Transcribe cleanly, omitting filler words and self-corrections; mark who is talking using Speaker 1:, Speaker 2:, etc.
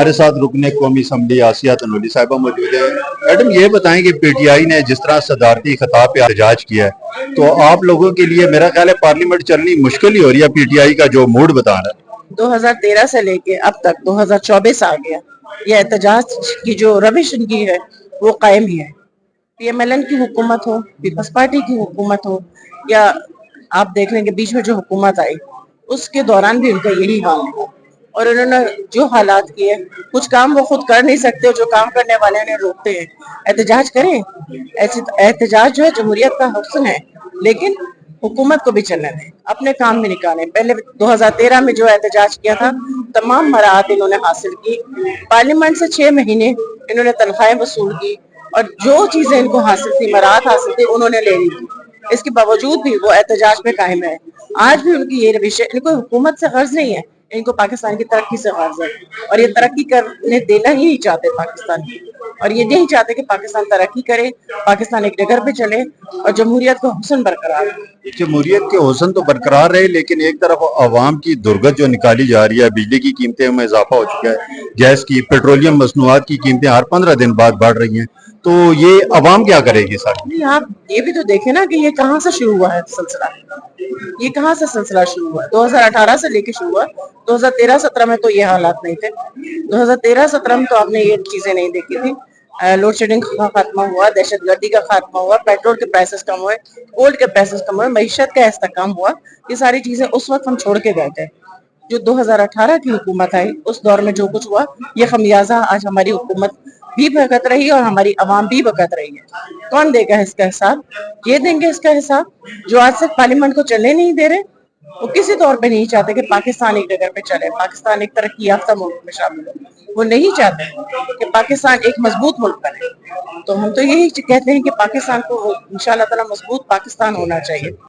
Speaker 1: हमारे साथ रुकने कौमी असम्बली आसिया तनोली साहिबा मौजूद है। मैडम ये बताएं कि पीटीआई ने जिस तरह सदारती खिताब पे एहतजाज किया है, तो आप लोगों के लिए मेरा ख्याल है पार्लियामेंट चलनी मुश्किल ही हो रही है पीटीआई का जो मूड बता रहा है।
Speaker 2: 2013 से लेके अब तक 2024 आ गया, ये एहतजाज की जो रविश इनकी है वो कायम ही है। पीएमएलएन की हुकूमत हो, पीपल्स पार्टी की हुकूमत हो, या आप देख लेंगे बीच में जो हुकूमत आई उसके दौरान भी उनका यही हाल है। और उन्होंने जो हालात किए, कुछ काम वो खुद कर नहीं सकते, जो काम करने वाले उन्हें रोकते हैं। एहतजाज करें, ऐसे एहतजाज जो है जमहूरियत का हुस्न है, लेकिन हुकूमत को भी चलने दें, अपने काम में निकालें। पहले 2013 में जो एहतजाज किया था, तमाम मराहत इन्होंने हासिल की। पार्लियामेंट से 6 महीने इन्होंने तनख्वाहें वसूल की और जो चीजें इनको हासिल थी, मराहत हासिल थी, उन्होंने ले ली थी। इसके बावजूद भी वो एहतजाज पे कायम है। आज भी उनकी ये रविश है, इनको हुकूमत से गर्ज नहीं है, इनको पाकिस्तान की तरक्की से गर्ज है। और ये तरक्की करने देना ही नहीं चाहते पाकिस्तान की, और ये नहीं चाहते कि पाकिस्तान तरक्की करे, पाकिस्तान एक जगह पे चले और जमहूरियत का हुस्न बरकरार रहे।
Speaker 1: जमहूरियत के हुस्न तो बरकरार रहे, लेकिन एक तरफ अवाम की दुर्गत जो निकाली जा रही है, बिजली की कीमतें में इजाफा हो चुका है, गैस की, पेट्रोलियम मसनूआत की कीमतें हर 15 दिन बाद बढ़ रही हैं, तो ये अवाम क्या करेगी सर?
Speaker 2: नहीं, आप ये भी तो देखें ना कि ये कहाँ से शुरू हुआ है सिलसिला। ये कहाँ से सिलसिला शुरू हुआ? 2018 से लेके शुरू हुआ। 2013-17 में तो ये हालात नहीं थे। 2013-17 में तो आपने ये चीजें नहीं देखी थी। लोड शेडिंग का खात्मा हुआ, दहशतगर्दी का खात्मा हुआ, पेट्रोल के प्राइसेस कम हुए, गोल्ड के प्राइसेस कम हुए, मईशत का इस्तेहकाम हुआ। ये सारी चीजें उस वक्त हम छोड़ के गए थे। जो 2018 की हुकूमत आई, उस दौर में जो कुछ हुआ, ये खमियाजा आज हमारी हुकूमत भी भुगत रही है और हमारी अवाम भी भुगत रही है। कौन देगा इसका हिसाब? ये देंगे इसका हिसाब जो आज से पार्लियामेंट को चलने नहीं दे रहे। वो किसी तौर पे नहीं चाहते कि पाकिस्तान एक जगह पे चले, पाकिस्तान एक तरक्की याफ्ता मुल्क में शामिल हो। वो नहीं चाहते कि पाकिस्तान एक मजबूत मुल्क बने। तो हम तो यही कहते हैं कि पाकिस्तान को इंशाअल्लाह ताला मजबूत पाकिस्तान होना चाहिए।